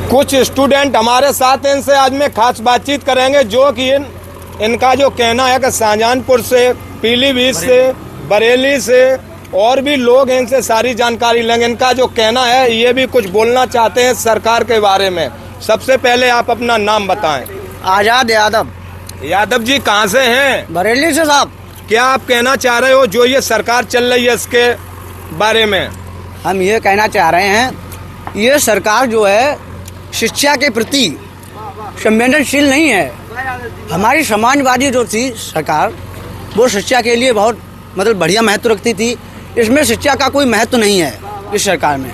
कुछ स्टूडेंट हमारे साथ हैं, इनसे आज में खास बातचीत करेंगे, जो कि इनका जो कहना है कि शाहजहांपुर से, पीलीभीत से, बरेली से और भी लोग हैं, इनसे सारी जानकारी लेंगे। इनका जो कहना है, ये भी कुछ बोलना चाहते हैं सरकार के बारे में। सबसे पहले आप अपना नाम बताएं। आजाद यादव। यादव जी कहाँ से हैं? बरेली से साहब। क्या आप कहना चाह रहे हो जो ये सरकार चल रही है इसके बारे में? हम ये कहना चाह रहे हैं, ये सरकार जो है शिक्षा के प्रति संवेदनशील नहीं है। हमारी समाजवादी जो थी सरकार, वो शिक्षा के लिए बहुत बढ़िया महत्व रखती थी। इसमें शिक्षा का कोई महत्व नहीं है इस सरकार में।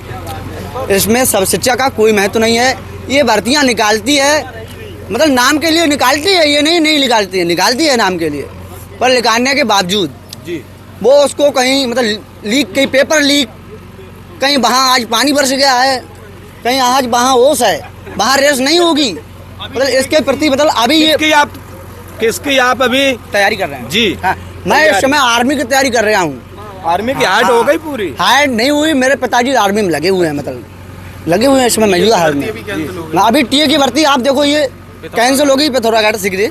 इसमें सब शिक्षा का कोई महत्व नहीं है। ये भर्तियाँ निकालती है, नाम के लिए निकालती है, ये नहीं निकालती है, निकालती है नाम के लिए। पर निकालने के बावजूद जी वो उसको कहीं लीक, कहीं पेपर लीक, कहीं वहाँ आज पानी बरस गया है, कहीं आज वहाँ ओस है, वहाँ रेस नहीं होगी। इसके प्रति अभी ये किसकी आप अभी तैयारी कर रहे हैं? जी हाँ, मैं इस समय आर्मी की तैयारी कर रहा हूँ। आर्मी की हाइट हो गई पूरी? हाइट नहीं हुई, मेरे पिताजी आर्मी में लगे हुए हैं, लगे हुए हैं इस समय मौजूदा हाल में। अभी टीए की भर्ती आप देखो, ये कैंसिल हो गई, पिथौरागढ़ सीख दी,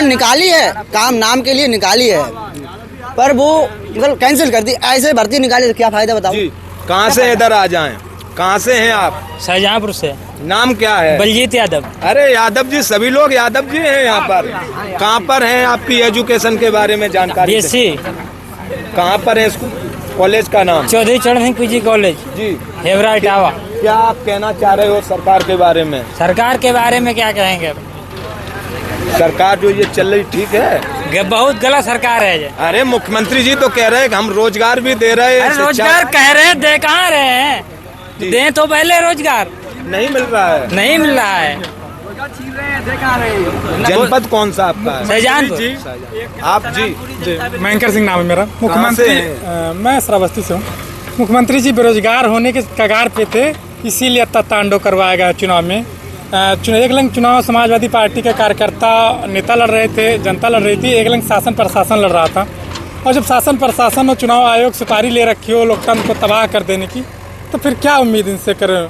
निकाली है, काम नाम के लिए निकाली है, पर वो कैंसिल कर दी। ऐसे भर्ती निकाली तो क्या फायदा बताओ? कहाँ से इधर आ जाएं? कहाँ से हैं आप? शाहजहांपुर से। नाम क्या है? बलजीत यादव। अरे यादव जी, सभी लोग यादव जी हैं यहाँ पर। कहाँ पर हैं? आपकी एजुकेशन के बारे में जानकारी। बीएससी। कहाँ पर है स्कूल, कॉलेज का नाम? चौधरी चरण सिंह पीजी कॉलेज जी, हेवरा इटावा। क्या आप कहना चाह रहे हो सरकार के बारे में? सरकार के बारे में क्या कहेंगे? सरकार जो ये चल रही ठीक है? बहुत गलत सरकार है ये। अरे मुख्यमंत्री जी तो कह रहे हैं कि हम रोजगार भी दे रहे हैं। रोजगार कह रहे हैं, दे कहाँ रहे हैं? दें तो पहले रोजगार। नहीं मिल रहा है। नहीं मिल रहा है। जनपद कौन सा आपका है? शाहजहांपुर। आप जी? मयंकर सिंह नाम है मेरा। मुख्यमंत्री, मैं श्रावस्ती से हूँ। मुख्यमंत्री जी बेरोजगार होने के कगार पे थे, इसीलिए तांडव करवाया गया चुनाव में। एक लंग चुनाव समाजवादी पार्टी के कार्यकर्ता नेता लड़ रहे थे, जनता लड़ रही थी, एक लंग शासन प्रशासन लड़ रहा था। और जब शासन प्रशासन और चुनाव आयोग सुपारी ले रखी हो लोकतंत्र को तबाह कर देने की, तो फिर क्या उम्मीद इनसे करें?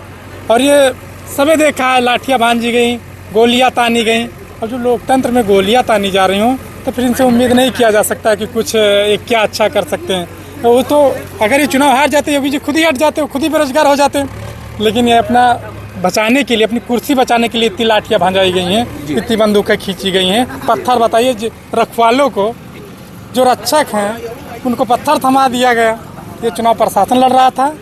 और ये सबे देखा है, लाठियाँ भांजी गई, गोलियाँ तानी गई। और जो लोकतंत्र में गोलियाँ तानी जा रही हों, तो फिर इनसे उम्मीद नहीं किया जा सकता कि कुछ एक क्या अच्छा कर सकते हैं। तो वो तो अगर ये चुनाव हार जाते, योगी जी खुद ही हट जाते, खुद ही बेरोजगार हो जाते। लेकिन ये अपना बचाने के लिए, अपनी कुर्सी बचाने के लिए इतनी लाठियाँ भांजाई गई हैं, इतनी बंदूकें खींची गई हैं। पत्थर बताइए, रखवालों को, जो रक्षक हैं, उनको पत्थर थमा दिया गया। ये चुनाव प्रशासन लड़ रहा था।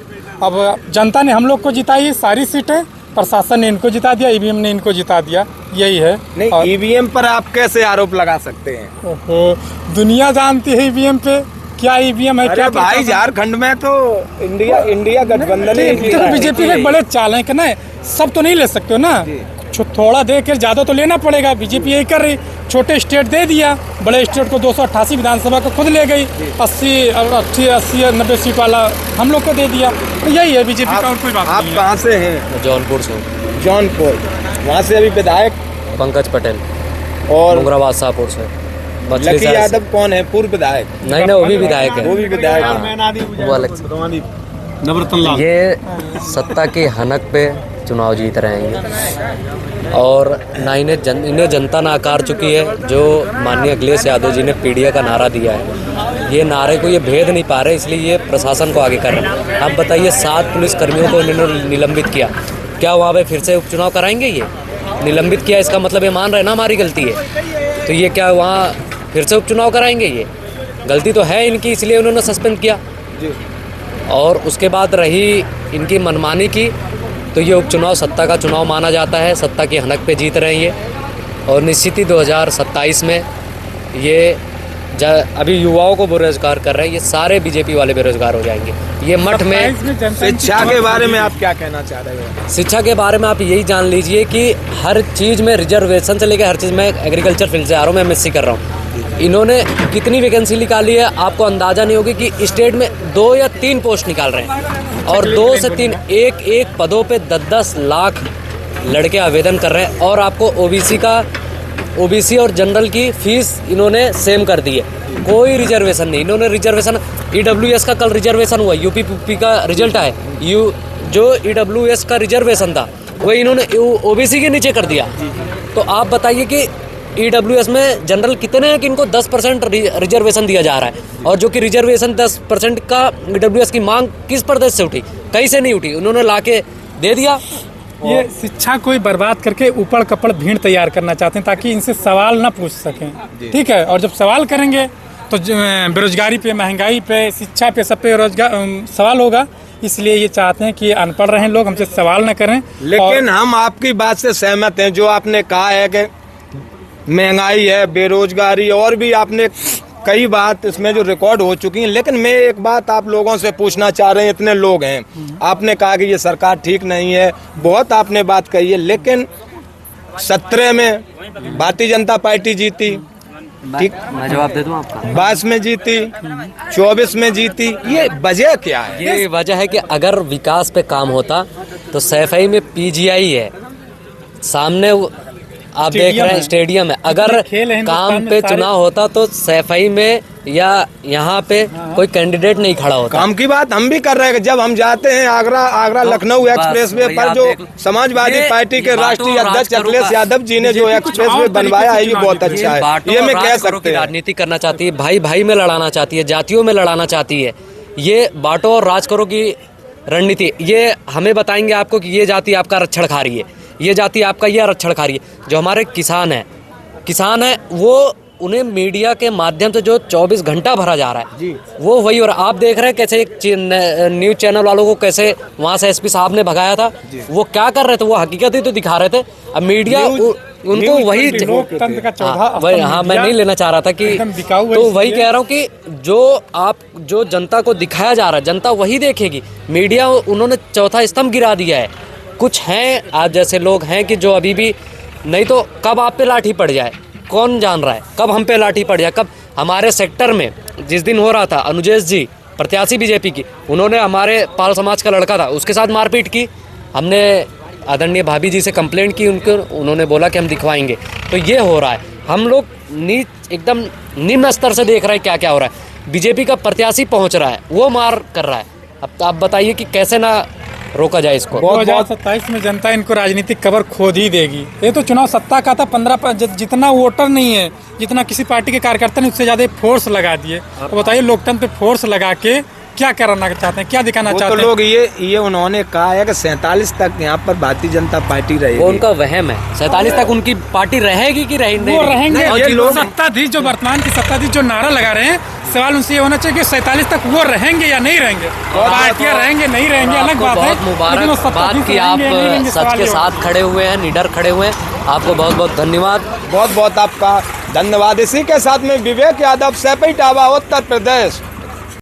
अब जनता ने हम लोग को जिताई सारी सीटें, प्रशासन ने इनको जिता दिया, ईवीएम ने इनको जिता दिया। यही है। नहीं, ईवीएम पर आप कैसे आरोप लगा सकते हैं? ओहो, दुनिया जानती है ईवीएम पे क्या ईवीएम है। क्या भाई, झारखंड में तो इंडिया गठबंधन है। बीजेपी के बड़े चाल है कि ना, सब तो नहीं ले सकते हो ना, थोड़ा दे कर ज्यादा तो लेना पड़ेगा। बीजेपी यही कर रही, छोटे स्टेट दे दिया, बड़े स्टेट को 288 विधानसभा को खुद ले गई, 80-90 सीट वाला हम लोग को दे दिया। तो यही है बीजेपी का, और कोई बात नहीं। आप कहाँ से हैं? जौनपुर से। जौनपुर। वहाँ से अभी विधायक पंकज पटेल और मुंगराबाद शाहपुर से। लकी यादव कौन है? पूर्व विधायक? नहीं, वो भी विधायक है। वो भी विधायक है। ये सत्ता की हनक पे चुनाव जीत रहे हैं और ना इन्हें जनता नाकार चुकी है। जो माननीय अखिलेश यादव जी ने पीडिया का नारा दिया है, ये नारे को ये भेद नहीं पा रहे, इसलिए ये प्रशासन को आगे कर रहे हैं। आप बताइए, 7 पुलिसकर्मियों को इन्होंने निलंबित किया, क्या वहाँ पे फिर से उपचुनाव कराएंगे? ये निलंबित किया, इसका मतलब ये मान रहे ना हमारी गलती है, तो ये क्या वहाँ फिर से उपचुनाव कराएंगे? ये गलती तो है इनकी, इसलिए उन्होंने सस्पेंड किया। और उसके बाद रही इनकी मनमानी की, तो ये उपचुनाव सत्ता का चुनाव माना जाता है। सत्ता की हनक पे जीत रहे हैं ये। और निश्चित ही 2027 में ये अभी युवाओं को बेरोजगार कर रहे हैं, ये सारे बीजेपी वाले बेरोजगार हो जाएंगे। ये मठ में शिक्षा के बारे में आप क्या कहना चाह रहे हो? शिक्षा के बारे में आप यही जान लीजिए कि हर चीज़ में रिजर्वेशन से लेकर हर चीज़ में, एग्रीकल्चर फील्ड से आ रहा हूँ, मैं एमएससी कर रहा हूँ। इन्होंने कितनी वैकेंसी निकाली है आपको अंदाज़ा नहीं होगी कि स्टेट में 2 या 3 पोस्ट निकाल रहे हैं, और 2 से 3 एक पदों पे 10-10 लाख लड़के आवेदन कर रहे हैं। और आपको ओबीसी और जनरल की फीस इन्होंने सेम कर दी है, कोई रिजर्वेशन नहीं। इन्होंने रिजर्वेशन, ईडब्ल्यूएस का कल रिजर्वेशन हुआ, यूपी का रिजल्ट आया, जो ईडब्ल्यूएस का रिजर्वेशन था वो इन्होंने ओबीसी के नीचे कर दिया। तो आप बताइए कि ईडब्ल्यूएस में जनरल कितने हैं कि इनको 10% रिजर्वेशन दिया जा रहा है, और जो कि रिजर्वेशन 10% का ईडब्ल्यूएस की मांग किस प्रदेश से उठी? कहीं से नहीं उठी, उन्होंने लाके दे दिया। ये शिक्षा को ही बर्बाद करके ऊपर कपड़ भीड़ तैयार करना चाहते हैं ताकि इनसे सवाल ना पूछ सकें, ठीक है। और जब सवाल करेंगे तो बेरोजगारी पे, महंगाई पे, शिक्षा पे, सब पे रोजगार सवाल होगा। इसलिए ये चाहते हैं कि अनपढ़ रहें लोग, हमसे सवाल न करें। लेकिन हम आपकी बात से सहमत हैं, जो आपने कहा है कि महंगाई है, बेरोजगारी, और भी आपने कई बात इसमें जो रिकॉर्ड हो चुकी हैं। लेकिन मैं एक बात आप लोगों से पूछना चाह रहे हैं, इतने लोग हैं, आपने कहा कि ये सरकार ठीक नहीं है, बहुत आपने बात कही है, लेकिन 17 में भारतीय जनता पार्टी जीती, ठीक, मैं जवाब दे दूं आपका। 22 में जीती, 24 में जीती, ये वजह क्या है? ये वजह है कि अगर विकास पे काम होता तो सैफई में पीजीआई है, सामने आप देख रहे हैं स्टेडियम है। अगर काम पे चुनाव होता तो सैफई में या यहाँ पे कोई कैंडिडेट नहीं खड़ा होता। काम की बात हम भी कर रहे हैं। जब हम जाते हैं आगरा लखनऊ एक्सप्रेसवे पर, जो समाजवादी पार्टी के राष्ट्रीय अध्यक्ष अखिलेश यादव जी ने जो एक्सप्रेसवे बनवाया है, ये बहुत अच्छा है। ये मैं कह सकते हैं। राजनीति करना चाहती है, भाई भाई में लड़ाना चाहती है, जातियों में लड़ाना चाहती है। ये बांटो और राज करो की रणनीति। ये हमें बताएंगे आपको कि ये जाति आपका रक्षण खा रही है, ये जाति आपका ये आरक्षण खा रही है। जो हमारे किसान है वो उन्हें मीडिया के माध्यम से जो 24 घंटा भरा जा रहा है जी, वो वही। और आप देख रहे हैं कैसे न्यूज़ चैनल वालों को कैसे वहाँ से एसपी साहब ने भगाया था। वो क्या कर रहे थे? वो हकीकत ही तो दिखा रहे थे। अब मीडिया उनको वही लोकतंत्र का चौथा वही, हाँ, मैं नहीं लेना चाह रहा था कि, तो वही कह रहा हूँ कि जो जनता को दिखाया जा रहा है, जनता वही देखेगी। मीडिया उन्होंने चौथा स्तंभ गिरा दिया है। कुछ हैं आप जैसे लोग हैं कि जो अभी भी, नहीं तो कब आप पे लाठी पड़ जाए कौन जान रहा है, कब हम पे लाठी पड़ जाए। कब हमारे सेक्टर में जिस दिन हो रहा था, अनुजेश जी प्रत्याशी बीजेपी की, उन्होंने हमारे पाल समाज का लड़का था उसके साथ मारपीट की। हमने आदरणीय भाभी जी से कंप्लेंट की, उन्होंने बोला कि हम दिखवाएंगे। तो ये हो रहा है। हम लोग एकदम निम्न स्तर से देख रहे हैं क्या क्या हो रहा है। बीजेपी का प्रत्याशी पहुँच रहा है, वो मार कर रहा है। अब आप बताइए कि कैसे ना रोका जाए इसको। 2027 में जनता इनको राजनीतिक कवर खोद ही देगी। ये तो चुनाव सत्ता का था, 15 जितना वोटर नहीं है, जितना किसी पार्टी के कार्यकर्ता ने, उससे ज्यादा फोर्स लगा दिए। तो बताइए लोकतंत्र पे फोर्स लगा के क्या करना चाहते हैं, क्या दिखाना चाहते हैं? तो लोग ये उन्होंने कहा है कि 47 तक यहाँ पर भारतीय जनता पार्टी रहेगी। वो उनका वहम है। 47 तक उनकी पार्टी रहेगी कि वो रहेंगे। ये लोग सत्ताधीश, जो वर्तमान की सत्ताधीश जो नारा लगा रहे हैं, सवाल उनसे ये होना चाहिए कि 47 तक वो रहेंगे या नहीं रहेंगे। पार्टियां रहेंगे नहीं रहेंगे अलग बात है। बहुत मुबारक बात कि आप सच के साथ खड़े हुए हैं, निडर खड़े हुए हैं। आपको बहुत बहुत धन्यवाद। बहुत बहुत आपका धन्यवाद। इसी के साथ में विवेक यादव, सैफई टावा, उत्तर प्रदेश।